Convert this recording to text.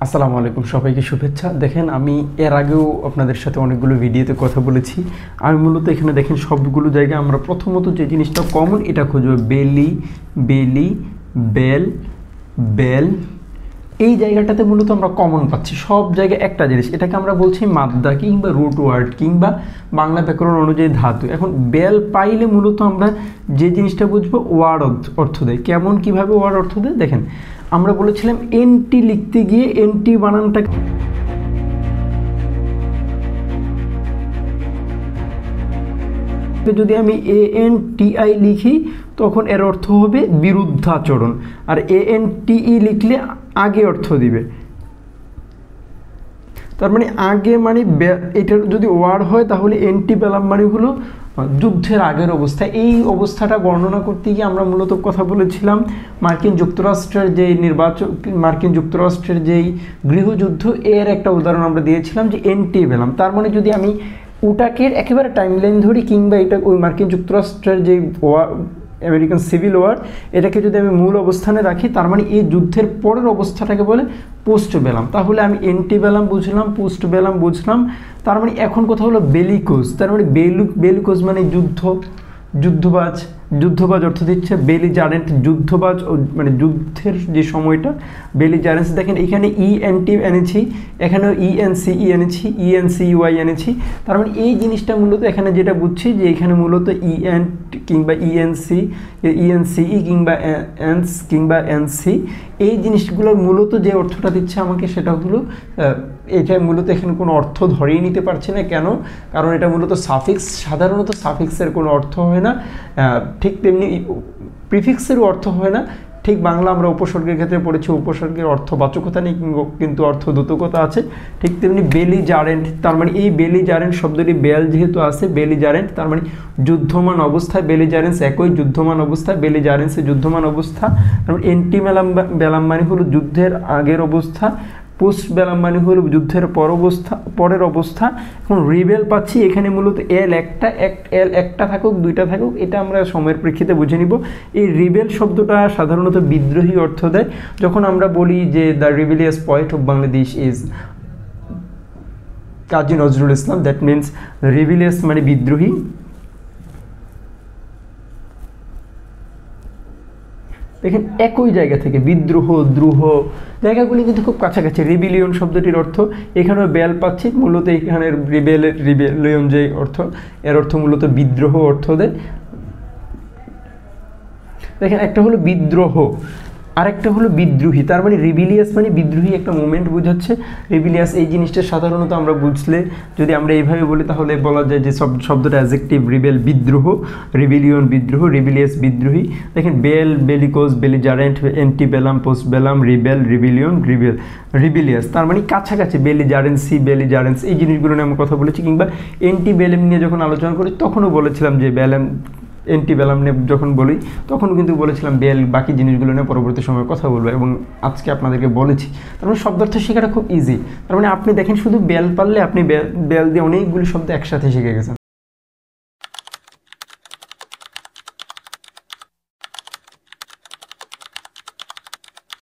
আসসালামু আলাইকুম, সবাইকে শুভেচ্ছা। দেখেন, আমি এর আগেও আপনাদের সাথে অনেকগুলো ভিডিওতে কথা বলেছি। আমি মূলত এখানে দেখেন সবগুলো জায়গায় আমরা প্রথমত যে জিনিসটা কমন এটা খুঁজব, বেলি, বেলি, বেল, বেল। এই জায়গাটাতে মূলত আমরা কমন পাচ্ছি সব জায়গায় একটা জিনিস, এটাকে আমরা বলছি মাদ্দা কিংবা রুট ওয়ার্ড কিংবা বাংলা ব্যাকরণ অনুযায়ী ধাতু। এখন বেল পাইলে মূলত আমরা যে জিনিসটা বুঝবো ওয়ার্ড অর্থ দেয়। কেমন, কিভাবে ওয়ার্ড অর্থ দেয় দেখেন, আমরা বলেছিলাম এনটি লিখতে গিয়ে এনটি বানানটা যদি আমি ANTI লিখি তখন এর অর্থ হবে বিরুদ্ধাচরণ, আর ANTE লিখলে আগে অর্থ দিবে। তার মানে আগে মানে এটার যদি ওয়ার্ড হয় তাহলে এন্টি বেলাম মানে হলো যুদ্ধের আগের অবস্থা। এই অবস্থাটা বর্ণনা করতে গিয়ে আমরা মূলত কথা বলেছিলাম মার্কিন যুক্তরাষ্ট্রের যেই গৃহযুদ্ধ, এর একটা উদাহরণ আমরা দিয়েছিলাম যে এন্টি বেলাম। তার মানে যদি আমি ওটাকে একেবারে টাইমলাইন ধরি কিংবা এটা ওই মার্কিন যুক্তরাষ্ট্রের যে আমেরিকান সিভিল ওয়ার, এটাকে যদি আমি মূল অবস্থানে রাখি তার মানে এই যুদ্ধের পরের অবস্থাটাকে বলে পোস্ট বেলাম। তাহলে আমি এন্টি বেলাম বুঝলাম, পোস্ট বেলাম বুঝলাম। তার মানে এখন কথা হলো বেলিকোজ। তার মানে বেলিকোজ মানে যুদ্ধবাজ অর্থ দিচ্ছে। বেলিজারেন্ট যুদ্ধবাজ, মানে যুদ্ধের যে সময়টা বেলিজারেন্স। দেখেন এখানে ENT এনেছি, এখানেও ENCE এনেছি, ENCUI এনেছি। তার মানে এই জিনিসটা মূলত এখানে যেটা বুঝছি যে এখানে মূলত ENT কিংবা ENCE কিংবা ENS কিংবা NC, এই জিনিসগুলোর মূলত যে অর্থটা দিচ্ছে আমাকে সেটা হলো এটা মূলত এখানে কোনো অর্থ ধরেই নিতে পারছি না। কেন? কারণ এটা মূলত সাফিক্স। সাধারণত সাফিক্সের কোনো অর্থ হয় না, ঠিক তেমনি প্রিফিক্সেরও অর্থ হয় না। ঠিক বাংলা আমরা উপসর্গের ক্ষেত্রে পড়েছি, উপসর্গের অর্থবাচকতা নেই কিন্তু অর্থদ্যোতকতা আছে। ঠিক তেমনি বেলিজারেন্ট, তার মানে এই বেলিজারেন্ট শব্দটি বেল যেহেতু আছে, বেলিজারেন্ট তার মানে যুদ্ধমান অবস্থায়। বেলিজারেন্স একই, যুদ্ধমান অবস্থা, বেলিজারেন্সে যুদ্ধমান অবস্থা। তারপর এন্টি বেলাম মানে হলো যুদ্ধের আগের অবস্থা, পোস্ট বেলাম মানে হলো যুদ্ধের পরের অবস্থা। এখন রিবেল পাচ্ছি এখানে মূলত এল একটা থাকুক দুইটা থাকুক, এটা আমরা সময়ের প্রেক্ষিতে বুঝে নিব। এই রিবেল শব্দটা সাধারণত বিদ্রোহী অর্থ দেয়। যখন আমরা বলি যে the rebellious poet of Bangladesh is Kazi Nazrul Islam, that means rebellious মানে বিদ্রোহী। দেখেন একই জায়গা থেকে বিদ্রোহ, দ্রোহ জায়গাগুলি কিন্তু খুব কাছাকাছি। রিবিলিয়ন শব্দটির অর্থ এখানেও বেল পাচ্ছি, মূলত এখানের রিবেলিয়ন যে অর্থ, এর অর্থ মূলত বিদ্রোহ অর্থ দেয়। দেখেন একটা হলো বিদ্রোহ, আরেকটা হলো বিদ্রোহী। তার মানে রিবিলিয়াস মানে বিদ্রোহী একটা মুভমেন্ট বোঝাচ্ছে। রিবিলিয়াস এই জিনিসটা সাধারণত আমরা বুঝলে যদি আমরা এইভাবে বলি তাহলে বলা যায় যে শব্দটা অ্যাডজেক্টিভ, রিবেল বিদ্রোহ, রিবিলিয়ন বিদ্রোহ, রিবিলিয়াস বিদ্রোহী। দেখেন বেল, bellicose, belligerent, antebellum, postbellum, rebel, rebellion, rebellious. তার মানে কাছাকাছি বেলিজারেন্স এই জিনিসগুলো নিয়ে আমরা কথা বলেছি। কিংবা এন্টি বেলেম নিয়ে যখন আলোচনা করি তখনও বলেছিলাম যে এন্টি বেলাম নিয়ে যখন বলি তখন কিন্তু বলেছিলাম বেল, বাকি জিনিসগুলো নিয়ে পরবর্তী সময়ে কথা বলবো, এবং আজকে আপনাদেরকে বলেছি। তার মানে শব্দার্থ শেখাটা খুব ইজি। তার মানে আপনি দেখেন শুধু বেল পারলে আপনি বেল দিয়ে অনেকগুলি শব্দ একসাথে শিখে গেছেন।